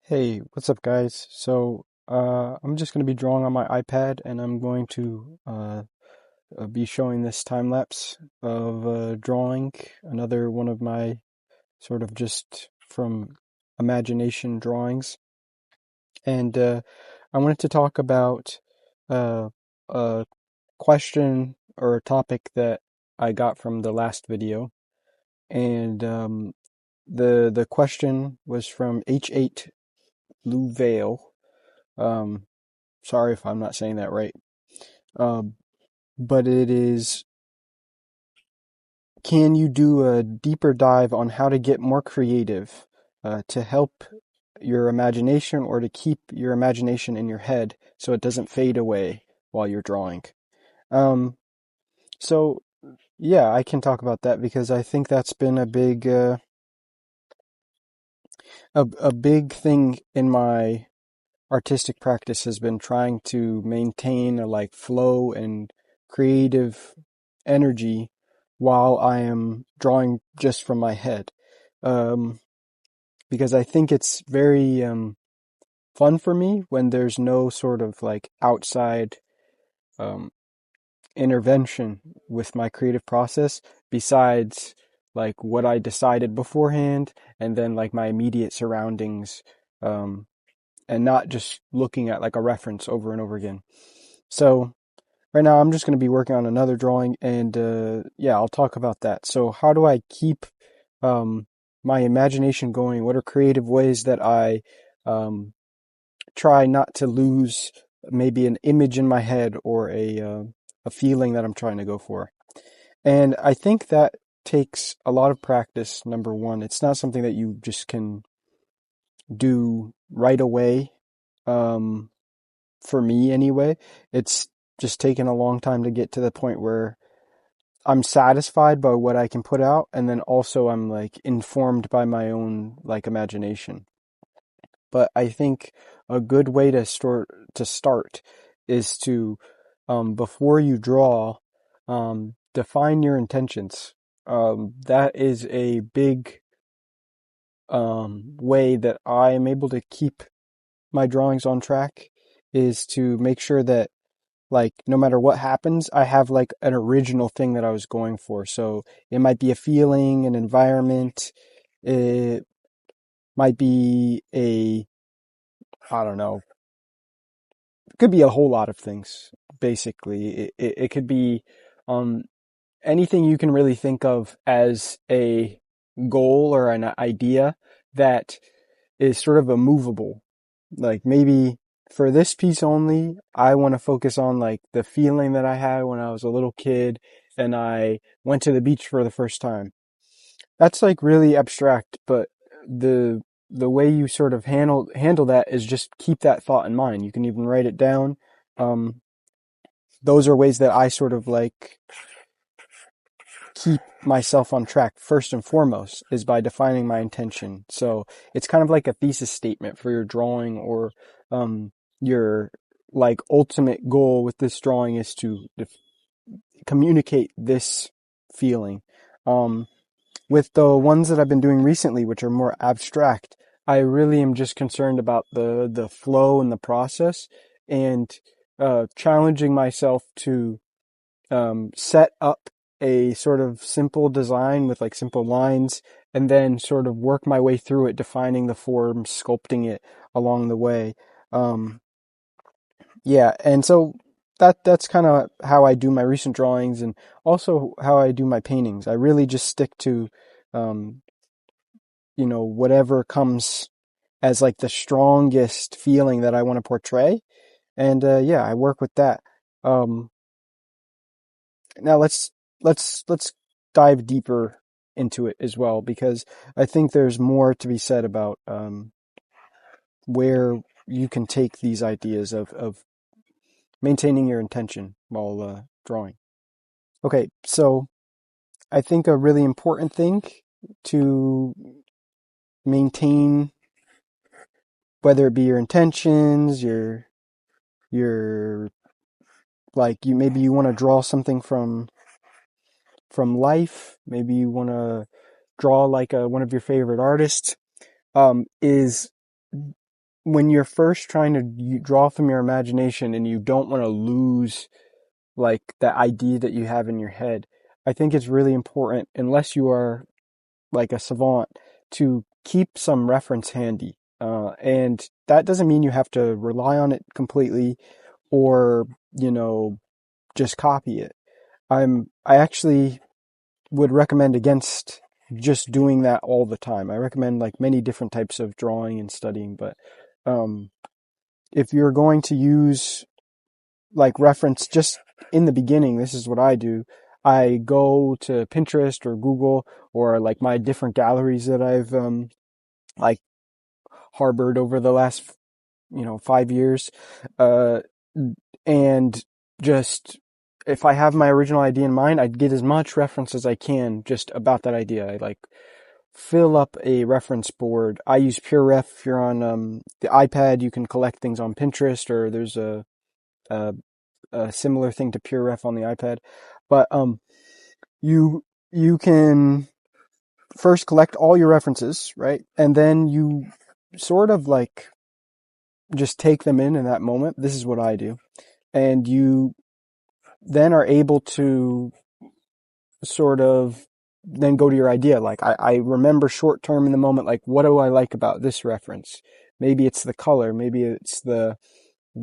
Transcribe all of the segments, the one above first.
Hey, what's up, guys? I'm just going to be drawing on my iPad, and I'm going to be showing this time lapse of drawing another one of my sort of just from imagination drawings. And I wanted to talk about uh, a question or a topic that I got from the last video, and the question was from H8 Blue Veil. Um, Sorry if I'm not saying that right. Um, but it is, can you do a deeper dive on how to get more creative to help your imagination or to keep your imagination in your head so it doesn't fade away while you're drawing? Um, so yeah, I can talk about that because I think that's been a big thing in my artistic practice has been trying to maintain a like flow and creative energy while I am drawing just from my head. Um, because I think it's very fun for me when there's no sort of like outside um, intervention with my creative process besides like what I decided beforehand and then like my immediate surroundings, and not just looking at like a reference over and over again. So right now I'm just going to be working on another drawing, and yeah, I'll talk about that. So how do I keep um, my imagination going? What are creative ways that I um, try not to lose maybe an image in my head or a feeling that I'm trying to go for? And I think that takes a lot of practice. Number one, it's not something that you just can do right away. Um, for me anyway, it's just taken a long time to get to the point where I'm satisfied by what I can put out, and then also I'm like informed by my own like imagination. But I think a good way to start is to before you draw, define your intentions. That is a big way that I am able to keep my drawings on track, is to make sure that like no matter what happens, I have like an original thing that I was going for. So it might be a feeling, an environment, it might be I don't know, it could be a whole lot of things, basically. It could be um, anything you can really think of as a goal or an idea that is sort of immovable. Like maybe for this piece only, I want to focus on like the feeling that I had when I was a little kid and I went to the beach for the first time. That's like really abstract, but the way you sort of handle that is just keep that thought in mind. You can even write it down. Um, those are ways that I sort of like keep myself on track first and foremost, is by defining my intention. So it's kind of like a thesis statement for your drawing, or your like ultimate goal with this drawing is to communicate this feeling. Um, with the ones that I've been doing recently, which are more abstract, I really am just concerned about the flow and the process, and challenging myself to set up a sort of simple design with like simple lines, and then sort of work my way through it, defining the form, sculpting it along the way. Um, yeah, and so that's kind of how I do my recent drawings, and also how I do my paintings. I really just stick to, um, whatever comes as like the strongest feeling that I want to portray, and yeah, I work with that. Um, Now let's dive deeper into it as well, because I think there's more to be said about where you can take these ideas of maintaining your intention while drawing. Okay, so I think a really important thing to maintain, whether it be your intentions, your like you maybe you want to draw something from life, maybe you want to draw like one of your favorite artists, is when you're first trying to draw from your imagination and you don't want to lose like that idea that you have in your head, I think it's really important, unless you are like a savant, to keep some reference handy. And that doesn't mean you have to rely on it completely or, just copy it. I actually would recommend against just doing that all the time. I recommend like many different types of drawing and studying, but um, if you're going to use like reference just in the beginning, this is what I do. I go to Pinterest or Google or like my different galleries that I've like harbored over the last 5 years, uh, and just if I have my original idea in mind, I'd get as much reference as I can just about that idea. I like fill up a reference board. I use PureRef. If you're on the iPad, you can collect things on Pinterest, or there's a, a similar thing to PureRef on the iPad. But you you can first collect all your references, right? And then you sort of like just take them in that moment. This is what I do. And you then are able to sort of then go to your idea. Like I remember short term in the moment, like what do I like about this reference? Maybe it's the color, maybe it's the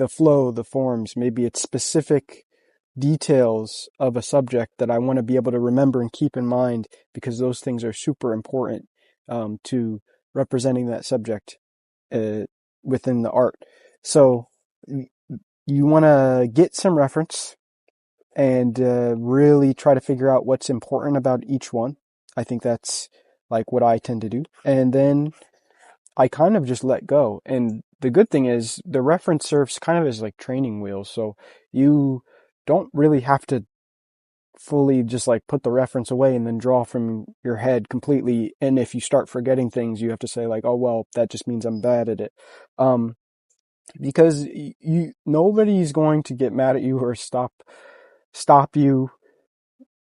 flow, the forms, maybe it's specific details of a subject that I want to be able to remember and keep in mind, because those things are super important to representing that subject uh, within the art. So you want to get some reference and really try to figure out what's important about each one. I think that's like what I tend to do. And then I kind of just let go. And the good thing is the reference serves kind of as like training wheels. So you don't really have to fully just like put the reference away and then draw from your head completely. And if you start forgetting things, you have to say like, oh, well, that just means I'm bad at it. Because nobody's going to get mad at you or stop you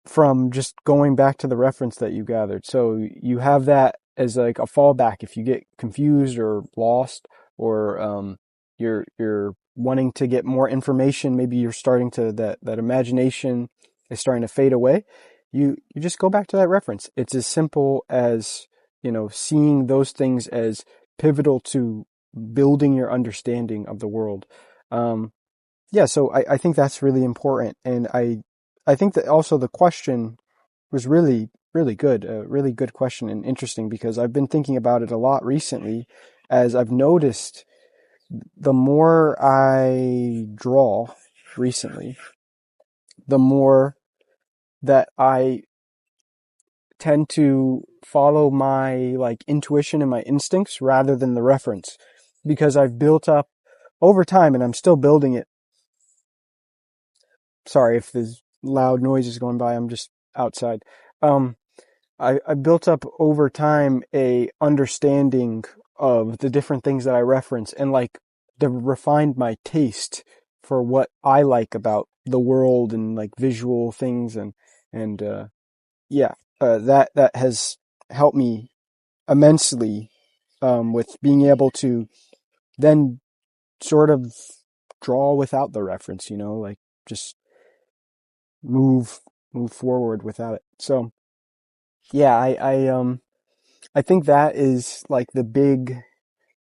from just going back to the reference that you gathered. So you have that as like a fallback if you get confused or lost, or you're wanting to get more information. Maybe you're starting to that imagination is starting to fade away. You just go back to that reference. It's as simple as seeing those things as pivotal to building your understanding of the world. Yeah, so I think that's really important, and I think that also the question was really really good, a really good question and interesting, because I've been thinking about it a lot recently, as I've noticed the more I draw recently, the more that I tend to follow my like intuition and my instincts rather than the reference, because I've built up over time, and I'm still building it. Sorry if there's loud noises going by. I'm just outside. Um, I built up over time a understanding of the different things that I reference, and like refined my taste for what I like about the world and like visual things, and yeah, that has helped me immensely with being able to then sort of draw without the reference, like just move move forward without it. So yeah, I think that is like the big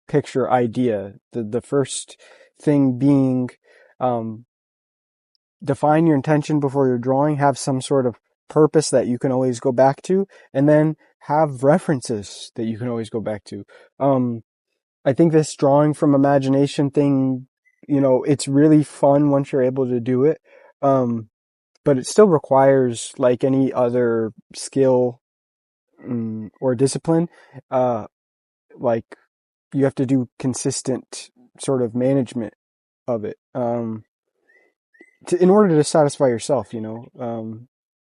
picture idea. The first thing being, um define your intention before you're drawing, have some sort of purpose that you can always go back to, and then have references that you can always go back to. I think this drawing from imagination thing, it's really fun once you're able to do it. But it still requires, like any other skill, or discipline, uh, like you have to do consistent sort of management of it, in order to satisfy yourself,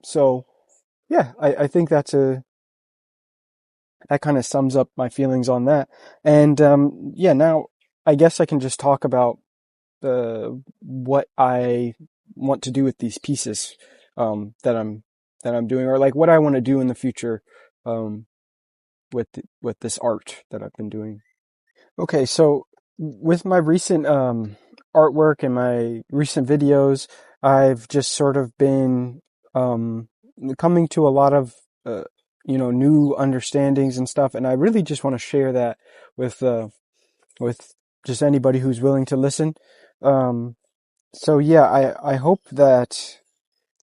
So yeah, I think that kind of sums up my feelings on that. And yeah, now I guess I can just talk about what I want to do with these pieces that I'm doing, or like what I want to do in the future um, with this art that I've been doing. Okay, so with my recent artwork and my recent videos, I've just sort of been um, coming to a lot of new understandings and stuff, and I really just want to share that with with just anybody who's willing to listen. Um, so yeah, I hope that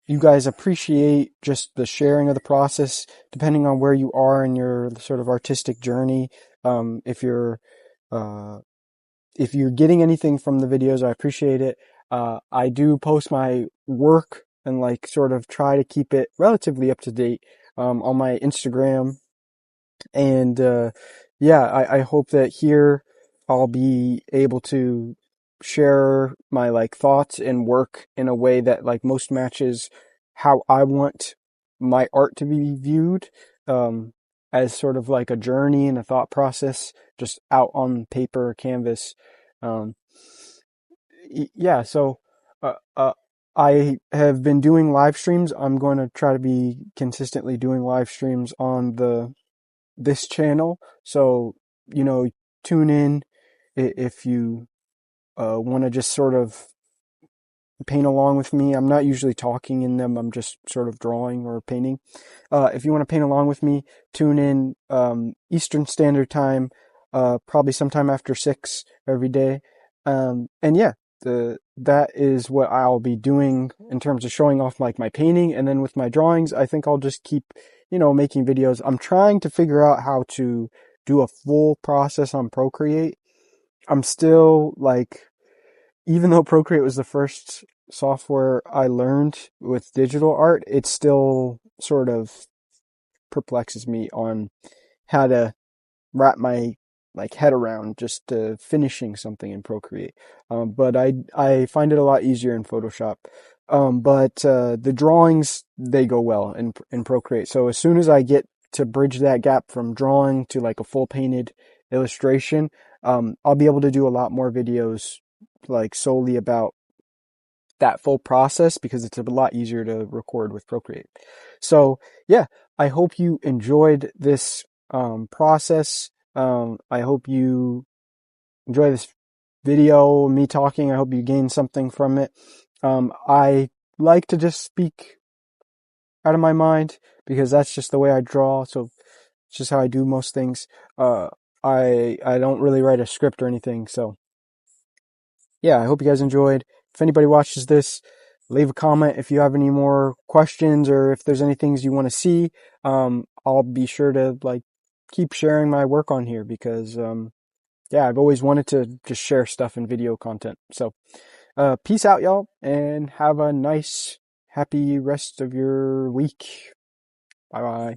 you guys appreciate just the sharing of the process, depending on where you are in your sort of artistic journey. Um, if you're uh, if you're getting anything from the videos, I appreciate it. I do post my work and like sort of try to keep it relatively up to date on my Instagram. And yeah, I hope that here I'll be able to share my like thoughts and work in a way that like most matches how I want my art to be viewed, as sort of like a journey and a thought process just out on paper or canvas. Um, yeah, so uh, uh, I have been doing live streams. I'm going to try to be consistently doing live streams on this channel. So, tune in if you want to just sort of paint along with me. I'm not usually talking in them. I'm just sort of drawing or painting. If you want to paint along with me, tune in Eastern Standard Time, probably sometime after 6 every day. And yeah, that is what I'll be doing in terms of showing off like my painting. And then with my drawings, I think I'll just keep, making videos. I'm trying to figure out how to do a full process on Procreate. I'm still like, even though Procreate was the first software I learned with digital art, it still sort of perplexes me on how to wrap my like head around just finishing something in Procreate. But I find it a lot easier in Photoshop. But the drawings, they go well in Procreate. So as soon as I get to bridge that gap from drawing to like a full painted illustration, I'll be able to do a lot more videos like solely about that full process because it's a lot easier to record with Procreate. So yeah, I hope you enjoyed this process. I hope you enjoy this video, me talking. I hope you gain something from it. I like to just speak out of my mind because that's just the way I draw. So it's just how I do most things. Uh, I don't really write a script or anything. So yeah, I hope you guys enjoyed. If anybody watches this, leave a comment if you have any more questions or if there's any things you want to see. I'll be sure to like keep sharing my work on here because yeah, I've always wanted to just share stuff in video content. So peace out, y'all, and have a nice, happy rest of your week. Bye bye.